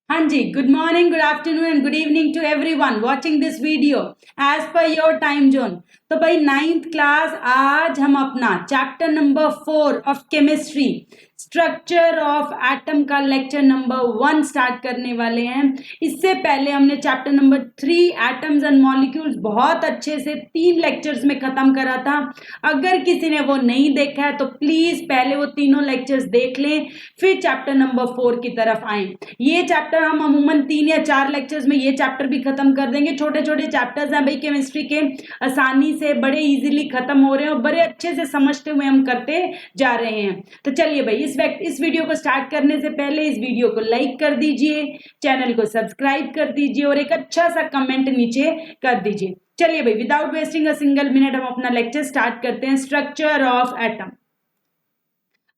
हाँ जी, good morning, good afternoon and good evening to everyone watching this video as per your time zone. तो भाई 9th class आज हम अपना chapter number 4 of chemistry structure of atom का lecture number 1 start करने वाले हैं। इससे पहले हमने chapter number 3 atoms and molecules बहुत अच्छे से 3 लेक्चर्स में खत्म करा था। अगर किसी ने वो नहीं देखा है तो प्लीज पहले वो तीनों लेक्चर्स देख लें, फिर चैप्टर नंबर 4 की तरफ आए। ये चैप्टर हम अमूमन 3 या 4 लेक्चर्स में ये चैप्टर भी खत्म कर देंगे। छोटे छोटे चैप्टर्स हैं भाई केमिस्ट्री के, आसानी से बड़े इजीली खत्म हो रहे हैं और बड़े अच्छे से समझते हुए हम करते जा रहे हैं। तो चलिए भाई इस वीडियो को स्टार्ट करने से पहले इस वीडियो को लाइक कर दीजिए, चैनल को सब्सक्राइब कर दीजिए और एक अच्छा सा कमेंट नीचे कर दीजिए। चलिए भाई without wasting a single minute हम अपना लेक्चर स्टार्ट करते हैं, स्ट्रक्चर ऑफ एटम।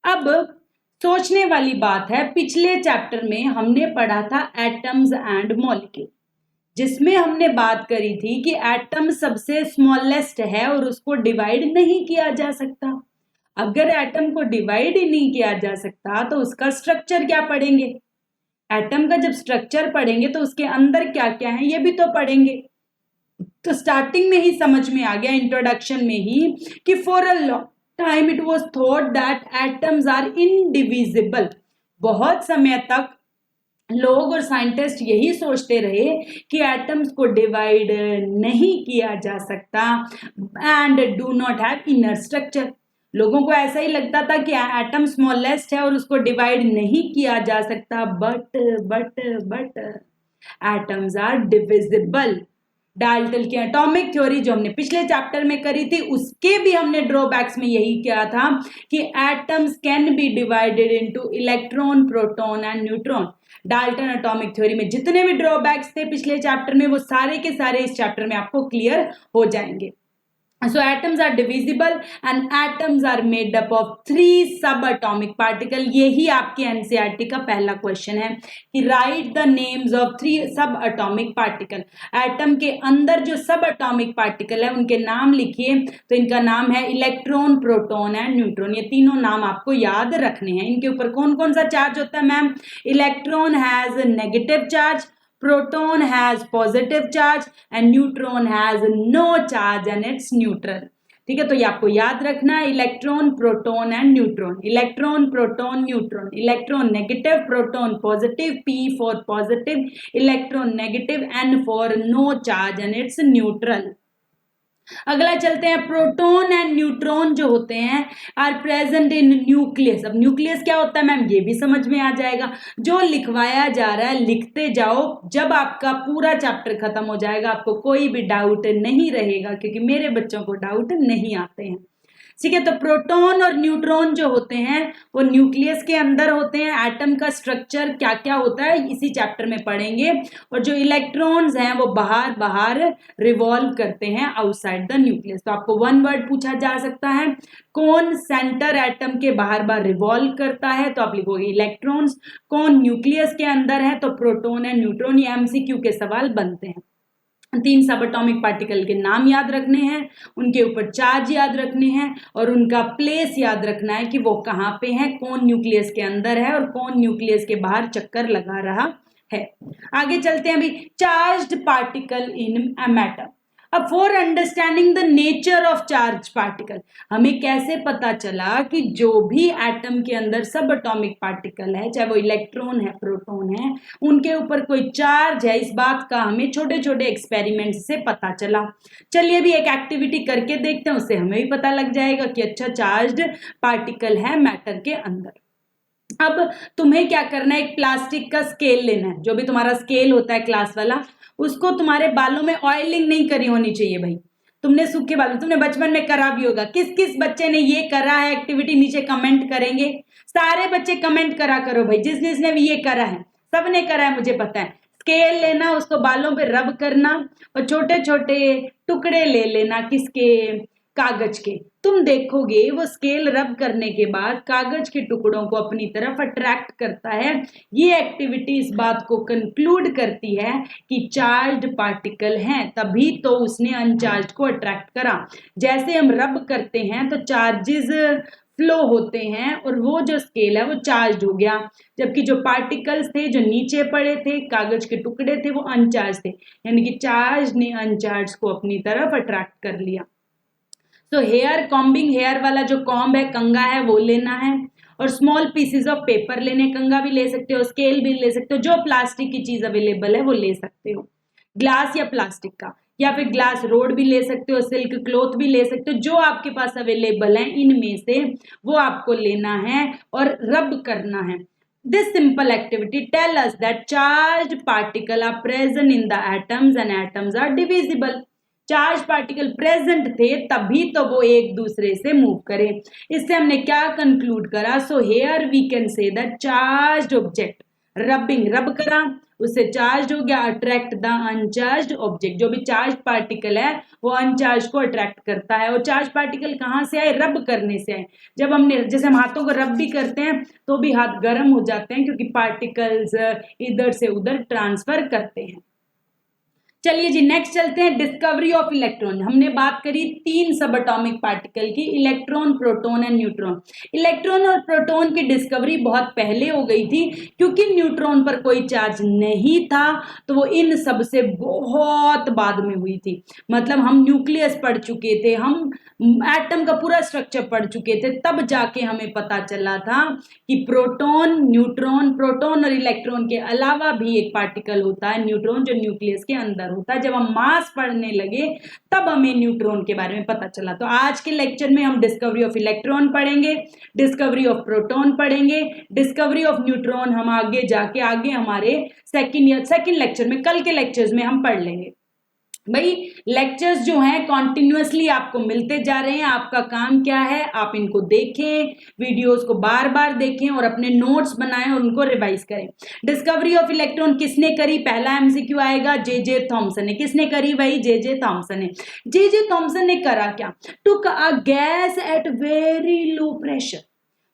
अब सोचने वाली बात है, पिछले चैप्टर में हमने पढ़ा था एटम्स एंड मॉलिक्यूल, जिसमें हमने बात करी थी कि एटम सबसे स्मॉलेस्ट है और उसको डिवाइड नहीं किया जा सकता। अगर एटम को डिवाइड ही नहीं किया जा सकता तो उसका स्ट्रक्चर क्या पढ़ेंगे। एटम का जब स्ट्रक्चर पढ़ेंगे तो उसके अंदर क्या क्या है ये भी तो पढ़ेंगे। तो स्टार्टिंग में ही समझ में आ गया, इंट्रोडक्शन में ही, कि for a long time it was thought that atoms are indivisible. बहुत समय तक लोग और साइंटिस्ट यही सोचते रहे कि एटम्स को डिवाइड नहीं किया जा सकता and do not have inner structure. लोगों को ऐसा ही लगता था कि एटम स्मॉलेस्ट है और उसको डिवाइड नहीं किया जा सकता, but atoms are divisible. Dalton की एटॉमिक थ्योरी जो हमने पिछले चैप्टर में करी थी, उसके भी हमने ड्रॉबैक्स में यही किया था कि atoms can be divided into electron, proton and neutron. Dalton atomic theory में जितने भी ड्रॉबैक्स थे पिछले चैप्टर में, वो सारे के सारे इस चैप्टर में आपको क्लियर हो जाएंगे। So atoms are divisible and atoms are made up of 3 subatomic particle। यही आपके एनसीईआरटी का पहला क्वेश्चन है कि right the names of 3 subatomic particle. Atom के अंदर जो सबएटॉमिक पार्टिकल है उनके नाम लिखिए। तो इनका नाम है इलेक्ट्रॉन, प्रोटॉन एंड न्यूट्रॉन। ये तीनों नाम आपको याद रखने हैं। इनके ऊपर कौन कौन सा चार्ज होता है ma'am? Electron has negative charge, proton has positive charge and neutron has no charge and it's neutral। ठीक है, तो ये आपको याद रखना है, electron, proton and neutron. Electron, proton, neutron. Electron negative, proton positive, P for positive, electron negative, N for no charge and it's neutral. अगला चलते हैं, प्रोटॉन एंड न्यूट्रॉन जो होते हैं आर प्रेजेंट इन न्यूक्लियस। अब न्यूक्लियस क्या होता है मैम, ये भी समझ में आ जाएगा। जो लिखवाया जा रहा है लिखते जाओ, जब आपका पूरा चैप्टर खत्म हो जाएगा आपको कोई भी डाउट नहीं रहेगा, क्योंकि मेरे बच्चों को डाउट नहीं आते हैं। ठीक है, तो प्रोटॉन और न्यूट्रॉन जो होते हैं वो न्यूक्लियस के अंदर होते हैं। एटम का स्ट्रक्चर क्या क्या होता है इसी चैप्टर में पढ़ेंगे। और जो इलेक्ट्रॉन्स हैं वो बाहर बाहर रिवॉल्व करते हैं आउटसाइड द न्यूक्लियस। तो आपको 1 वर्ड पूछा जा सकता है, कौन सेंटर एटम के बाहर बाहर रिवॉल्व करता है, तो आप लिखोगे इलेक्ट्रॉन्स। कौन न्यूक्लियस के अंदर है, तो प्रोटॉन एंड न्यूट्रॉन। ये एमसीक्यू के सवाल बनते हैं। 3 सबएटॉमिक पार्टिकल के नाम याद रखने हैं, उनके ऊपर चार्ज याद रखने हैं और उनका प्लेस याद रखना है कि वो कहाँ पे है, कौन न्यूक्लियस के अंदर है और कौन न्यूक्लियस के बाहर चक्कर लगा रहा है। आगे चलते हैं अभी, charged particle in a matter. अब for understanding the nature of charge particle, हमें कैसे पता चला कि जो भी एटम के अंदर सब एटॉमिक पार्टिकल है, चाहे वो इलेक्ट्रॉन है, प्रोटॉन है, उनके ऊपर कोई चार्ज है, इस बात का हमें छोटे छोटे एक्सपेरिमेंट से पता चला। चलिए अभी एक एक्टिविटी करके देखते हैं, उससे हमें भी पता लग जाएगा कि अच्छा चार्ज्ड पार्टिकल है मैटर के अंदर। अब तुम्हें क्या करना है, एक प्लास्टिक का स्केल लेना है, जो भी तुम्हारा स्केल होता है क्लास वाला, उसको तुम्हारे बालों में ऑयलिंग नहीं करी होनी चाहिए भाई। तुमने सूखे बाल, तुमने बचपन में करा भी होगा। किस किस बच्चे ने ये करा है एक्टिविटी नीचे कमेंट करेंगे। सारे बच्चे कमेंट करा करो भाई, जिस जिसने भी ये करा है, सबने करा है मुझे पता है। स्केल लेना, उसको बालों पे रब करना और छोटे छोटे टुकड़े ले लेना, किसके, कागज के। तुम देखोगे वो स्केल रब करने के बाद कागज के टुकड़ों को अपनी तरफ अट्रैक्ट करता है। ये एक्टिविटी इस बात को कंक्लूड करती है कि चार्ज्ड पार्टिकल हैं, तभी तो उसने अनचार्ज को अट्रैक्ट करा। जैसे हम रब करते हैं तो चार्जेस फ्लो होते हैं और वो जो स्केल है वो चार्ज हो गया, जबकि जो पार्टिकल्स थे जो नीचे पड़े थे, कागज के टुकड़े थे, वो अनचार्ज थे, यानी कि चार्ज ने अनचार्ज को अपनी तरफ अट्रैक्ट कर लिया। तो हेयर कॉम्बिंग, हेयर वाला जो कॉम्ब है, कंगा है, वो लेना है, और स्मॉल पीसेस ऑफ पेपर लेने, कंगा भी ले सकते हो, स्केल भी ले सकते हो, जो प्लास्टिक की चीज अवेलेबल है वो ले सकते हो, ग्लास या प्लास्टिक का, या फिर ग्लास रोड भी ले सकते हो, सिल्क क्लॉथ भी ले सकते हो, जो आपके पास अवेलेबल है इनमें से वो आपको लेना है और रब करना है। This simple activity tell us that charged particles are present in the atoms and atoms are divisible. Charge particle present थे तभी तो वो एक दूसरे से मूव करें। इससे हमने क्या कंक्लूड करा? So here we can say that charged object, rubbing, rub करा, उससे चार्ज हो गया, अट्रैक्ट द अनचार्ज ऑब्जेक्ट, जो भी चार्ज पार्टिकल है वो अनचार्ज को अट्रैक्ट करता है। और चार्ज पार्टिकल कहाँ से आए? रब करने से आए। जब हमने, जैसे हम हाथों को रब भी करते हैं तो भी हाथ गर्म हो जाते हैं, क्योंकि पार्टिकल्स इधर से उधर ट्रांसफर करते हैं। चलिए जी, नेक्स्ट चलते हैं, डिस्कवरी ऑफ इलेक्ट्रॉन। हमने बात करी 3 सब एटॉमिक पार्टिकल की, electron, proton and neutron. Electron और प्रोटॉन की डिस्कवरी बहुत पहले हो गई थी, क्योंकि न्यूट्रॉन पर कोई चार्ज नहीं था, तो वो इन सब से बहुत बाद में हुई थी। मतलब हम न्यूक्लियस पढ़ चुके थे, हम एटम का पूरा स्ट्रक्चर पढ़ चुके थे, तब जाके हमें पता चला था कि प्रोटॉन, न्यूट्रॉन, प्रोटॉन और इलेक्ट्रॉन के अलावा भी एक पार्टिकल होता है न्यूट्रॉन, जो न्यूक्लियस के अंदर होता है। जब हम मास पढ़ने लगे तब हमें न्यूट्रॉन के बारे में पता चला। तो आज के लेक्चर में हम डिस्कवरी ऑफ इलेक्ट्रॉन पढ़ेंगे, डिस्कवरी ऑफ प्रोटॉन पढ़ेंगे, डिस्कवरी ऑफ न्यूट्रॉन हम आगे जाके आगे हमारे सेकंड लेक्चर में, कल के लेक्चर्स में हम पढ़ लेंगे। भाई लेक्चर्स जो हैं कॉन्टिन्यूसली आपको मिलते जा रहे हैं, आपका काम क्या है? आप इनको देखें, वीडियोस को बार बार देखें और अपने नोट्स बनाएं और उनको रिवाइज करें। डिस्कवरी ऑफ इलेक्ट्रॉन किसने करी? पहला एमसीक्यू आएगा, जे थॉमसन ने। किसने करी भाई? जे थॉमसन ने। जे थॉमसन ने करा क्या? Took a gas at very low pressure,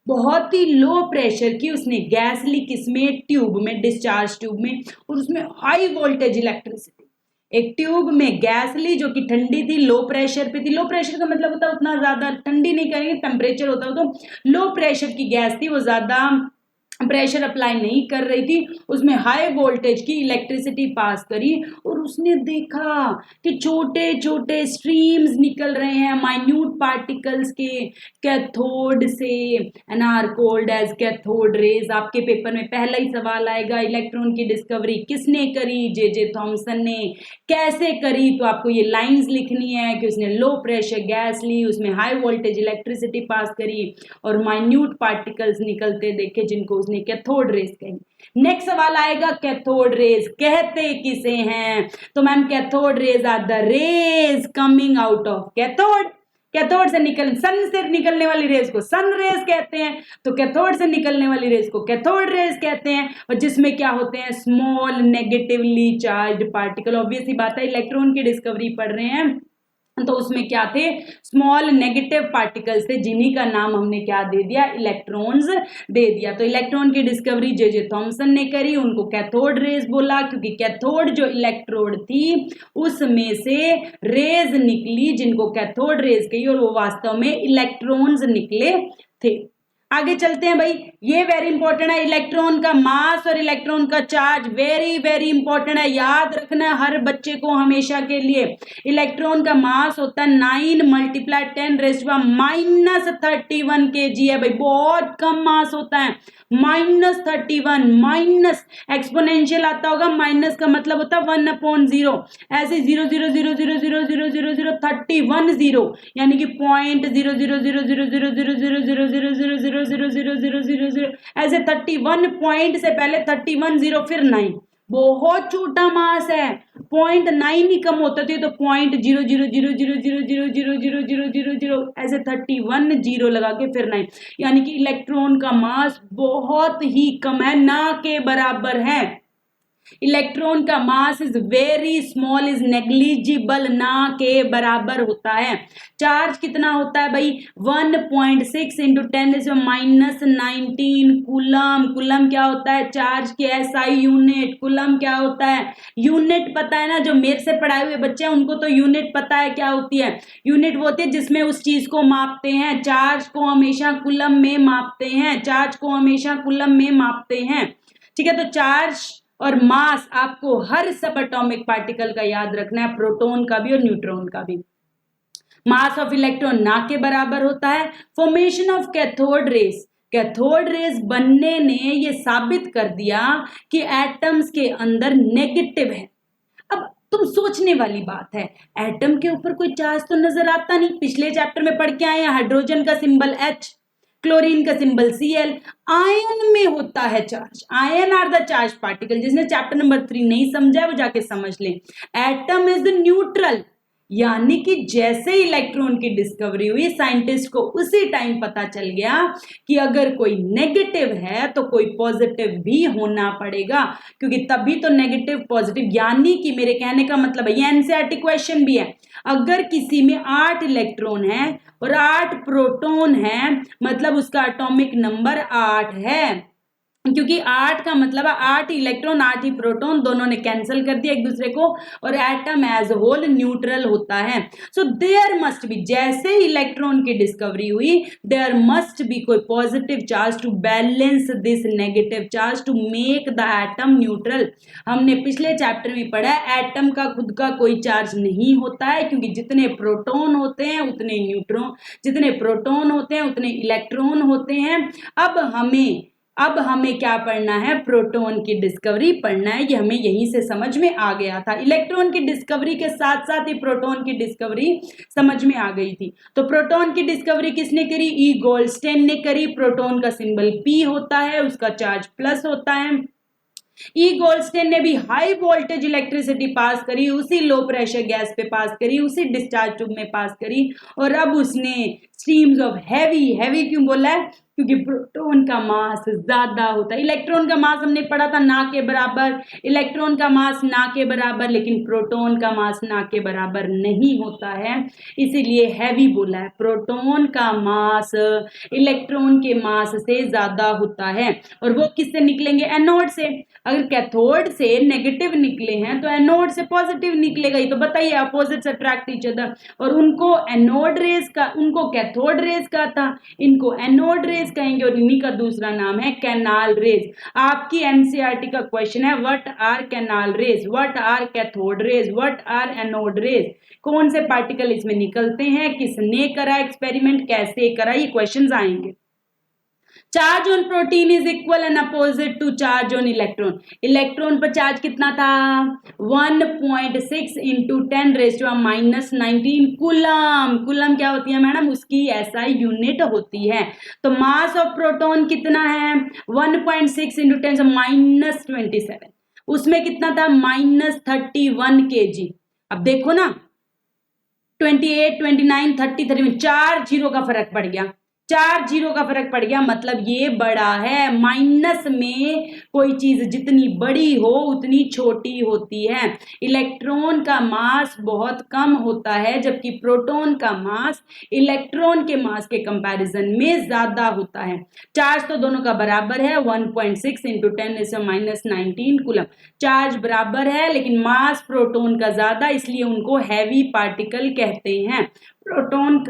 बहुत ही लो प्रेशर की उसने गैस ली, किसमें? ट्यूब में, डिस्चार्ज ट्यूब में, और उसमें हाई वोल्टेज इलेक्ट्रिसिटी, एक ट्यूब में गैस ली जो कि ठंडी थी, लो प्रेशर पे थी। लो प्रेशर का मतलब होता है उतना ज्यादा ठंडी नहीं करेंगे, टेम्परेचर होता है, तो लो प्रेशर की गैस थी, वो ज्यादा प्रेशर अप्लाई नहीं कर रही थी, उसमें हाई वोल्टेज की इलेक्ट्रिसिटी पास करी, और उसने देखा कि छोटे छोटे स्ट्रीम्स निकल रहे हैं माइन्यूट पार्टिकल्स के कैथोड से, and are called as cathode rays. आपके पेपर में पहला ही सवाल आएगा, इलेक्ट्रॉन की डिस्कवरी किसने करी? जे थॉमसन ने। कैसे करी? तो आपको ये लाइंस लिखनी है कि उसने लो प्रेशर गैस ली, उसमें हाई वोल्टेज इलेक्ट्रिसिटी पास करी और माइन्यूट पार्टिकल्स निकलते देखे, जिनको उसने कैथोड रेज कही। नेक्स्ट सवाल आएगा, कैथोड रेज कहते किसे हैं? तो ma'am cathode rays are the rays coming out of cathode. Cathode से सन से निकलने वाली रेज को सन रेज कहते हैं, तो कैथोड से निकलने वाली रेज को कैथोड रेज कहते हैं, और जिसमें क्या होते हैं? Small negatively charged particle. Obvious ही बात है, इलेक्ट्रॉन की डिस्कवरी पढ़ रहे हैं तो उसमें क्या थे? स्मॉल नेगेटिव पार्टिकल्स थे, जिन्हीं का नाम हमने क्या दे दिया? इलेक्ट्रॉन्स दे दिया। तो इलेक्ट्रॉन की डिस्कवरी जे थॉमसन ने करी, उनको कैथोड रेज बोला, क्योंकि कैथोड जो इलेक्ट्रोड थी उसमें से रेज निकली जिनको कैथोड रेज कही, और वो वास्तव में इलेक्ट्रॉन्स निकले थे। आगे चलते हैं भाई, ये वेरी इंपॉर्टेंट है, इलेक्ट्रॉन का मास और इलेक्ट्रॉन का चार्ज वेरी वेरी इंपॉर्टेंट है, याद रखना है हर बच्चे को हमेशा के लिए। इलेक्ट्रॉन का मास होता है 9 × 10⁻³ kg है भाई, बहुत कम मास होता है। -31, माइनस एक्सपोनेंशियल आता होगा, माइनस का मतलब होता है 1/0, ऐसे 0.000000031 0, यानी कि 0.000000000000000 ऐसे 31 पॉइंट से पहले 31 0 फिर 9, बहुत छोटा मास है, 0.9 ही कम होता था, तो 0.00000000000 ऐसे 31 0 लगा के फिर 9, यानी कि इलेक्ट्रॉन का मास बहुत ही कम है, ना के बराबर है। इलेक्ट्रॉन का mass is very small, is negligible, ना के बराबर होता है। चार्ज कितना होता है भाई 1.6 इंटू 10⁻⁻19 कूलम। कूलम क्या होता है चार्ज के एसआई यूनिट। कूलम क्या होता है यूनिट पता है ना, जो मेरे से पढ़ाए हुए बच्चे हैं उनको तो यूनिट पता है क्या होती है। यूनिट वो होती है जिसमें उस चीज को मापते हैं। चार्ज को हमेशा कूलम में मापते हैं, चार्ज को हमेशा कूलम में मापते हैं। ठीक है, तो चार्ज और मास आपको हर सब एटॉमिक पार्टिकल का याद रखना है, प्रोटॉन का भी और न्यूट्रॉन का भी। मास ऑफ इलेक्ट्रॉन ना के बराबर होता है। Formation of cathode rays, cathode rays बनने ने ये साबित कर दिया कि एटम्स के अंदर नेगेटिव है। अब तुम सोचने वाली बात है, एटम के ऊपर कोई चार्ज तो नजर आता नहीं। पिछले चैप्टर में पढ़ के आए हैं, हाइड्रोजन का सिंबल H, क्लोरीन का सिंबल Cl। आयन में होता है charge, ion are the charge particle. जिसने चैप्टर नंबर 3 नहीं समझा वो जाके समझ ले। एटम इज द न्यूट्रल, यानी कि जैसे इलेक्ट्रॉन की डिस्कवरी हुई साइंटिस्ट को उसी टाइम पता चल गया कि अगर कोई नेगेटिव है तो कोई पॉजिटिव भी होना पड़ेगा, क्योंकि तभी तो नेगेटिव पॉजिटिव, यानी कि मेरे कहने का मतलब है, ये एनसीईआरटी क्वेश्चन भी है, अगर किसी में 8 इलेक्ट्रॉन है और 8 प्रोटॉन है मतलब उसका एटॉमिक नंबर 8 है। क्योंकि 8 का मतलब है 8 इलेक्ट्रॉन 8 ही प्रोटॉन, दोनों ने कैंसिल कर दिया एक दूसरे को, और एटम एज होल न्यूट्रल होता है। सो देयर मस्ट बी, जैसे इलेक्ट्रॉन की डिस्कवरी हुई देयर मस्ट बी कोई positive charge to balance this negative charge to make the atom neutral. हमने पिछले चैप्टर में पढ़ा है एटम का खुद का कोई चार्ज नहीं होता है, क्योंकि जितने प्रोटॉन होते हैं उतने न्यूट्रॉन, जितने प्रोटॉन होते हैं उतने इलेक्ट्रॉन होते हैं। अब हमें क्या पढ़ना है, प्रोटॉन की डिस्कवरी पढ़ना है। ये हमें यहीं से समझ में आ गया था, इलेक्ट्रॉन की डिस्कवरी के साथ साथ ही प्रोटॉन की डिस्कवरी समझ में आ गई थी। तो प्रोटॉन की डिस्कवरी किसने करी, ई गोल्डस्टेन ने करी। प्रोटॉन का सिंबल P होता है, उसका चार्ज प्लस होता है। ई गोल्डस्टेन ने भी हाई वोल्टेज इलेक्ट्रिसिटी पास करी, उसी लो प्रेशर गैस पे पास करी, उसी डिस्चार्ज ट्यूब में पास करी, और अब उसने स्ट्रीम्स ऑफ हैवी क्यों बोला है, क्योंकि प्रोटॉन का मास ज्यादा होता है। इलेक्ट्रॉन का मास हमने पढ़ा था ना के बराबर, इलेक्ट्रॉन का मास ना के बराबर, लेकिन प्रोटॉन का मास ना के बराबर नहीं होता है, इसीलिए हैवी बोला है। प्रोटॉन का मास इलेक्ट्रॉन के मास से ज्यादा होता है, और वो किससे निकलेंगे, एनोड से। अगर कैथोड से नेगेटिव निकले हैं तो एनोड से पॉजिटिव निकलेगा ही, तो बताइए अपोजिट्स अट्रैक्ट ईच अदर, और उनको एनोड रेज का, उनको कैथोड रेज का था, इनको एनोड रेज कहेंगे, और इन्हीं का दूसरा नाम है कैनाल रेज। आपकी एनसीईआरटी का क्वेश्चन है what are canal rays, what are cathode rays, what are anode rays, कौन से पार्टिकल इसमें निकलते हैं, किसने करा एक्सपेरिमेंट, कैसे करा, ये क्वेश्चंस आएंगे। Charge on proton is equal and opposite to charge on electron. Electron पर चार्ज कितना था 1.6 इंटू 10⁻⁻19 कूलम। कूलम क्या होती है मैडम, उसकी एसआई यूनिट होती है। तो मास ऑफ प्रोटॉन कितना है 1.6 इंटू 10⁻27, उसमें कितना था -31 kg। अब देखो ना 28, 29, 30, 31, 4 जीरो का फर्क पड़ गया, 4 जीरो का फर्क पड़ गया, मतलब ये बड़ा है। माइनस में कोई चीज जितनी बड़ी हो उतनी छोटी होती है। इलेक्ट्रॉन का मास बहुत कम होता है, जबकि प्रोटॉन का मास इलेक्ट्रॉन के मास के कंपैरिजन में ज्यादा होता है। चार्ज तो दोनों का बराबर है 1.6 इंटू 10⁻⁻19 कूलम, चार्ज बराबर है, लेकिन मास प्रोटॉन का ज्यादा, इसलिए उनको हैवी पार्टिकल कहते हैं। प्रोटॉन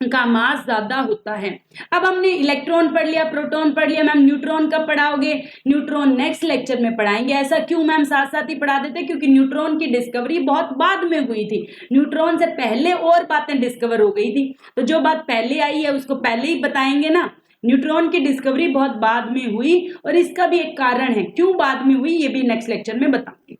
का मास ज्यादा होता है। अब हमने इलेक्ट्रॉन पढ़ लिया, प्रोटॉन पढ़ लिया, मैम न्यूट्रॉन कब पढ़ाओगे, न्यूट्रॉन नेक्स्ट लेक्चर में पढ़ाएंगे। ऐसा क्यों मैम, साथ साथ ही पढ़ा देते, क्योंकि न्यूट्रॉन की डिस्कवरी बहुत बाद में हुई थी, न्यूट्रॉन से पहले और बातें डिस्कवर हो गई थी, तो जो बात पहले आई है उसको पहले ही बताएंगे ना। न्यूट्रॉन की डिस्कवरी बहुत बाद में हुई, और इसका भी एक कारण है क्यों बाद में हुई, ये भी नेक्स्ट लेक्चर में बताऊंगी।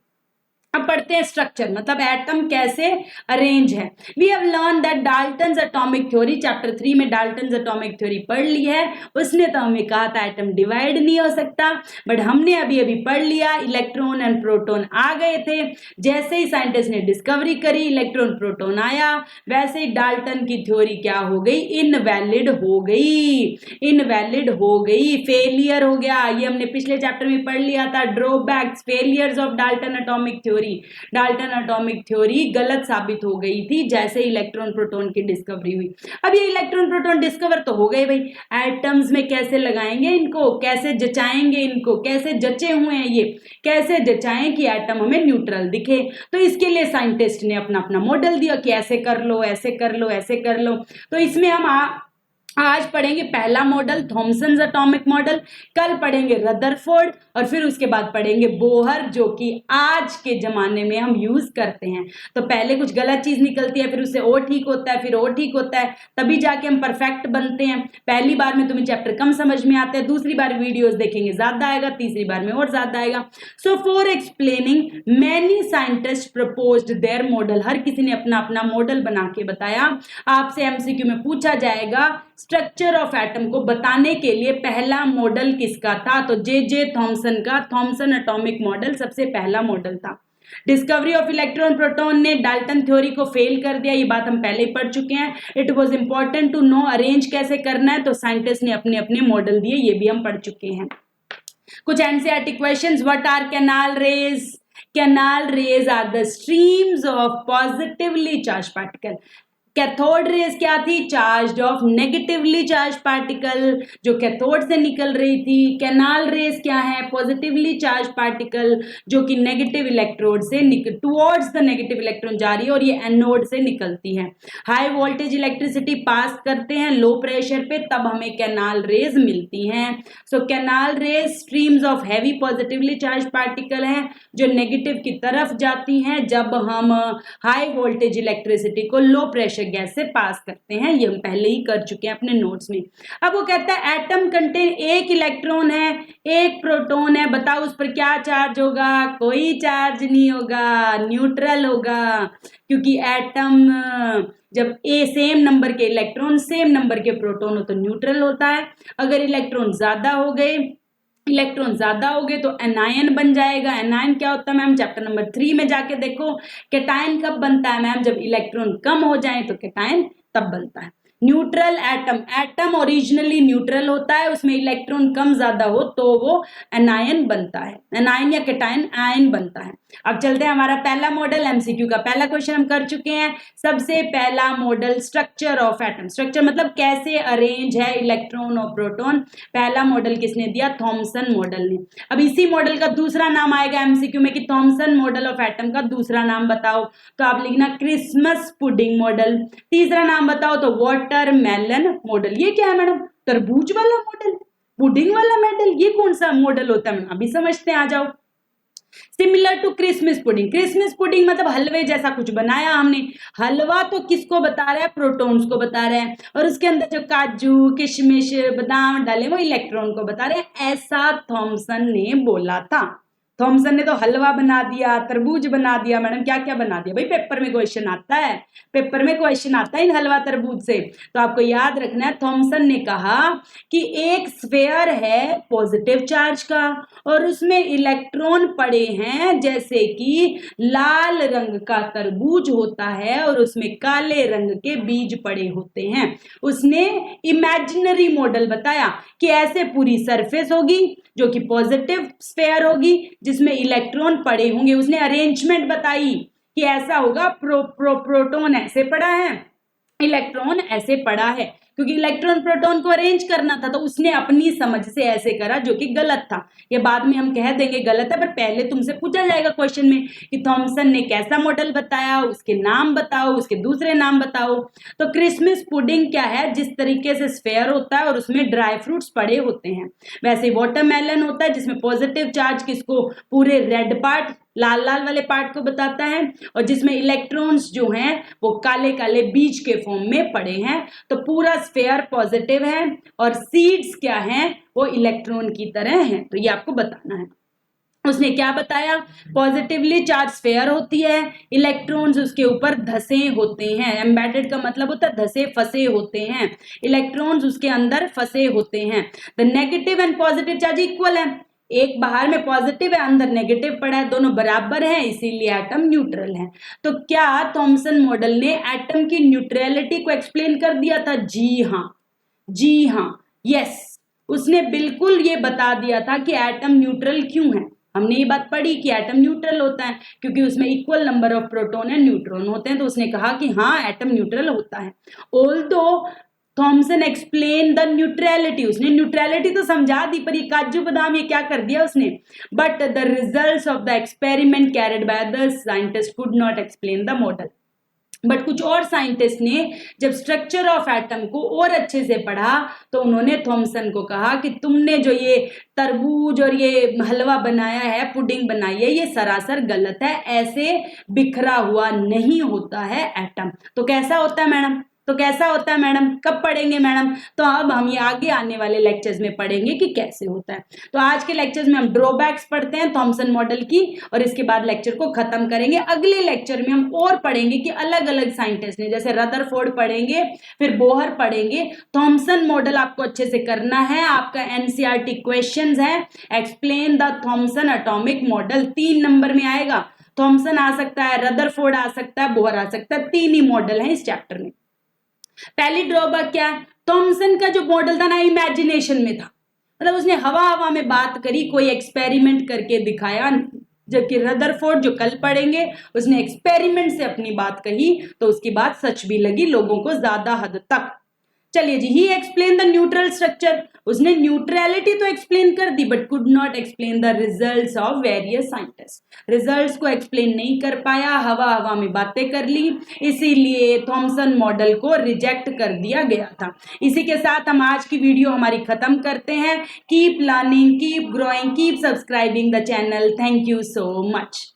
अब पढ़ते हैं स्ट्रक्चर, मतलब एटम कैसे अरेंज है। We have learn that Dalton's atomic theory, chapter 3 में डाल्टन्स एटॉमिक थ्योरी पढ़ ली है। उसने तो हमें कहा था एटम डिवाइड नहीं हो सकता, बट हमने अभी अभी पढ़ लिया, इलेक्ट्रॉन एंड प्रोटॉन आ गए थे। जैसे ही साइंटिस्ट ने डिस्कवरी करी, इलेक्ट्रॉन प्रोटॉन आया, वैसे ही डाल्टन की थ्योरी क्या हो गई, इनवैलिड हो गई, इनवैलिड हो गई, फेलियर हो गया। ये हमने पिछले चैप्टर में पढ़ लिया था, drawbacks, failures of Dalton atomic theory. Dalton atomic theory गलत साबित हो गई थी जैसे इलेक्ट्रॉन प्रोटॉन की डिस्कवरी हुई। अब ये इलेक्ट्रॉन प्रोटॉन डिस्कवर तो हो गए भाई, एटम्स में कैसे लगाएंगे इनको, कैसे जचाएंगे इनको, कैसे जचे हुए हैं ये, कैसे जचाएं कि एटम हमें न्यूट्रल दिखे। तो इसके लिए साइंटिस्ट ने अपना अपना मॉडल दिया कि ऐसे कर लो, ऐसे कर लो, ऐसे कर लो। तो इसमें हम आज पढ़ेंगे पहला मॉडल थॉमसन एटॉमिक मॉडल, कल पढ़ेंगे रदरफोर्ड, और फिर उसके बाद पढ़ेंगे बोहर, जो कि आज के जमाने में हम यूज करते हैं। तो पहले कुछ गलत चीज निकलती है, फिर उससे और ठीक होता है, फिर और ठीक होता है, तभी जाके हम परफेक्ट बनते हैं। पहली बार में तुम्हें चैप्टर कम समझ में आता है, दूसरी बार वीडियोस देखेंगे ज्यादा आएगा, तीसरी बार में और ज्यादा आएगा। So for explaining many scientist proposed their model, हर किसी ने अपना अपना मॉडल बना के बताया। आपसे एमसीक्यू में पूछा जाएगा स्ट्रक्चर ऑफ एटम को बताने के लिए पहला मॉडल किसका था, तो जे थॉमसन का थॉमसन एटॉमिक मॉडल सबसे पहला मॉडल था। डिस्कवरी ऑफ इलेक्ट्रॉन प्रोटॉन ने डाल्टन थ्योरी को फेल कर दिया, ये बात हम पहले ही पढ़ चुके हैं। It was important to know arrange कैसे करना है, तो साइंटिस्ट ने अपने अपने मॉडल दिए, ये भी हम पढ़ चुके हैं। कुछ NCERT questions, what are canal rays? Canal rays are the streams of positively charge particle. Cathode rays क्या थी? Charge of negatively charged particle, जो कैथोड से निकल रही थी। कैनाल रेज क्या है? पॉजिटिवली चार्ज पार्टिकल जो कि नेगेटिव इलेक्ट्रोड से टुवर्ड्स द नेगेटिव इलेक्ट्रॉन जा रही है और ये एनोड से निकलती है। हाई वोल्टेज इलेक्ट्रिसिटी पास करते हैं लो प्रेशर पे, तब हमें कैनाल रेज मिलती हैं। So canal rays streams of heavy positively charge particle हैं जो नेगेटिव की तरफ जाती हैं जब हम हाई वोल्टेज इलेक्ट्रिसिटी को लो प्रेशर गैस से पास करते हैं। ये हम पहले ही कर चुके हैं अपने नोट्स में। अब वो कहता है एटम कंटेन एक इलेक्ट्रॉन है, एक प्रोटॉन है, बताओ उस पर क्या चार्ज होगा? कोई चार्ज नहीं होगा, न्यूट्रल होगा, क्योंकि एटम जब सेम नंबर के इलेक्ट्रॉन सेम नंबर के प्रोटॉन हो तो न्यूट्रल होता है। अगर इलेक्ट्रॉन ज्यादा हो गए तो एनायन बन जाएगा। एनायन क्या होता है मैम? चैप्टर नंबर 3 में जाके देखो। कैटायन कब बनता है मैम? जब इलेक्ट्रॉन कम हो जाए तो कैटायन तब बनता है। न्यूट्रल एटम ओरिजिनली न्यूट्रल होता है, उसमें इलेक्ट्रॉन कम ज्यादा हो तो वो एनायन बनता है, एनायन या कैटायन आयन बनता है। अब चलते हैं हमारा पहला मॉडल, एमसीक्यू का पहला क्वेश्चन हम कर चुके हैं। सबसे पहला model structure of atom, structure मतलब कैसे अरेंज है इलेक्ट्रॉन और प्रोटॉन। पहला मॉडल किसने दिया? थॉमसन मॉडल ने। अब इसी मॉडल का दूसरा नाम आएगा एमसीक्यू में कि थॉमसन मॉडल ऑफ एटम का दूसरा नाम बताओ, तो आप लिखना क्रिसमस पुडिंग मॉडल। तीसरा नाम बताओ तो वाटरमेलन मॉडल। ये क्या है मैडम? तरबूज वाला मॉडल, पुडिंग वाला मॉडल, ये कौन सा मॉडल होता है? अभी समझते हैं, आ जाओ। Similar to Christmas pudding, Christmas pudding मतलब हलवे जैसा कुछ बनाया हमने। हलवा तो किसको बता रहा है? प्रोटॉन्स को बता रहा है, और उसके अंदर जो काजू किशमिश बादाम डाले वो इलेक्ट्रॉन को बता रहे हैं, ऐसा थॉमसन ने बोला था। थॉमसन ने तो हलवा बना दिया, तरबूज बना दिया, मैडम क्या क्या बना दिया भाई। पेपर में क्वेश्चन आता है, पेपर में क्वेश्चन आता है इन हलवा तरबूज से। तो आपको याद रखना है, थॉमसन ने कहा कि एक स्फेयर है पॉजिटिव चार्ज का और उसमें इलेक्ट्रॉन पड़े हैं, जैसे कि लाल रंग का तरबूज होता है और उसमें काले रंग के बीज पड़े होते हैं। उसने इमेजिनरी मॉडल बताया कि ऐसे पूरी सरफेस होगी जो कि पॉजिटिव स्फेयर होगी जिसमें इलेक्ट्रॉन पड़े होंगे। उसने अरेंजमेंट बताई कि ऐसा होगा, प्रोटॉन ऐसे पड़ा है, इलेक्ट्रॉन ऐसे पड़ा है, क्योंकि इलेक्ट्रॉन प्रोटॉन को अरेंज करना था तो उसने अपनी समझ से ऐसे करा जो कि गलत था। ये बाद में हम कह देंगे गलत है, पर पहले तुमसे पूछा जाएगा क्वेश्चन में कि थॉमसन ने कैसा मॉडल बताया, उसके नाम बताओ, उसके दूसरे नाम बताओ। तो क्रिसमस पुडिंग क्या है? जिस तरीके से स्फेयर होता है और उसमें ड्राई फ्रूट्स पड़े होते हैं, वैसे वाटरमेलन होता है जिसमें पॉजिटिव चार्ज किसको? पूरे रेड पार्ट, लाल लाल वाले पार्ट को बताता है, और जिसमें इलेक्ट्रॉन्स जो हैं वो काले काले बीज के फॉर्म में पड़े हैं। तो पूरा स्फेयर पॉजिटिव है और सीड्स क्या हैं? वो इलेक्ट्रॉन की तरह हैं। तो ये आपको बताना है। उसने क्या बताया, पॉजिटिवली चार्ज स्फेयर होती है, इलेक्ट्रॉन्स उसके ऊपर धसे होते हैं, एम्बेडेड का मतलब होता है धसे फंसे होते हैं, इलेक्ट्रॉन्स उसके अंदर फंसे होते हैं। The negative and positive charge equal है, एक बाहर में पॉजिटिव है अंदर नेगेटिव पड़ा है, दोनों बराबर हैं इसीलिए एटम न्यूट्रल है। तो क्या थॉमसन मॉडल ने एटम की न्यूट्रलिटी को एक्सप्लेन कर दिया था? जी हाँ, जी हाँ, यस, उसने बिल्कुल ये बता दिया था कि एटम न्यूट्रल क्यों है। हमने ये बात पढ़ी कि एटम न्यूट्रल होता है क्योंकि उसमें equal number of proton and neutron होते हैं, तो उसने कहा कि हाँ एटम न्यूट्रल होता है। Although Thomson explain the neutrality, उसने न्यूट्रलिटी तो समझा दी पर ये काजू बादाम ये क्या कर दिया उसने, but the results of the experiment carried by the scientist could not explain the model. But कुछ और साइंटिस्ट ने जब स्ट्रक्चर ऑफ एटम को और अच्छे से पढ़ा तो उन्होंने थॉमसन को कहा कि तुमने जो ये तरबूज और ये हलवा बनाया है, पुडिंग बनाई है, ये सरासर गलत है, ऐसे बिखरा हुआ नहीं होता है एटम। तो कैसा होता है मैडम? तो कैसा होता है मैडम? कब पढ़ेंगे मैडम? तो अब हम ये आगे आने वाले लेक्चर्स में पढ़ेंगे कि कैसे होता है। तो आज के लेक्चर्स में हम ड्रॉबैक्स पढ़ते हैं थॉमसन मॉडल की और इसके बाद लेक्चर को खत्म करेंगे। अगले लेक्चर में हम और पढ़ेंगे कि अलग अलग साइंटिस्ट ने, जैसे रदरफोर्ड पढ़ेंगे, फिर बोहर पढ़ेंगे। थॉमसन मॉडल आपको अच्छे से करना है, आपका एनसीईआरटी क्वेश्चंस है, explain the Thomson atomic model, 3 number में आएगा। थॉमसन आ सकता है, रदरफोर्ड आ सकता है, बोहर आ सकता है, 3 ही मॉडल है इस चैप्टर में। पहली ड्रॉबैक क्या है? थॉमसन का जो मॉडल था ना इमेजिनेशन में था, मतलब उसने हवा हवा में बात करी, कोई एक्सपेरिमेंट करके दिखाया, जबकि रदरफोर्ड जो कल पढ़ेंगे उसने एक्सपेरिमेंट से अपनी बात कही तो उसकी बात सच भी लगी लोगों को ज्यादा हद तक। चलिए जी, he explain the neutral structure, उसने न्यूट्रलिटी तो एक्सप्लेन कर दी but could not explain the results of various scientist, results को एक्सप्लेन नहीं कर पाया, हवा हवा में बातें कर ली, इसीलिए थॉमसन मॉडल को रिजेक्ट कर दिया गया था। इसी के साथ हम आज की वीडियो हमारी खत्म करते हैं। Keep learning, keep growing, keep subscribing the channel. Thank you so much.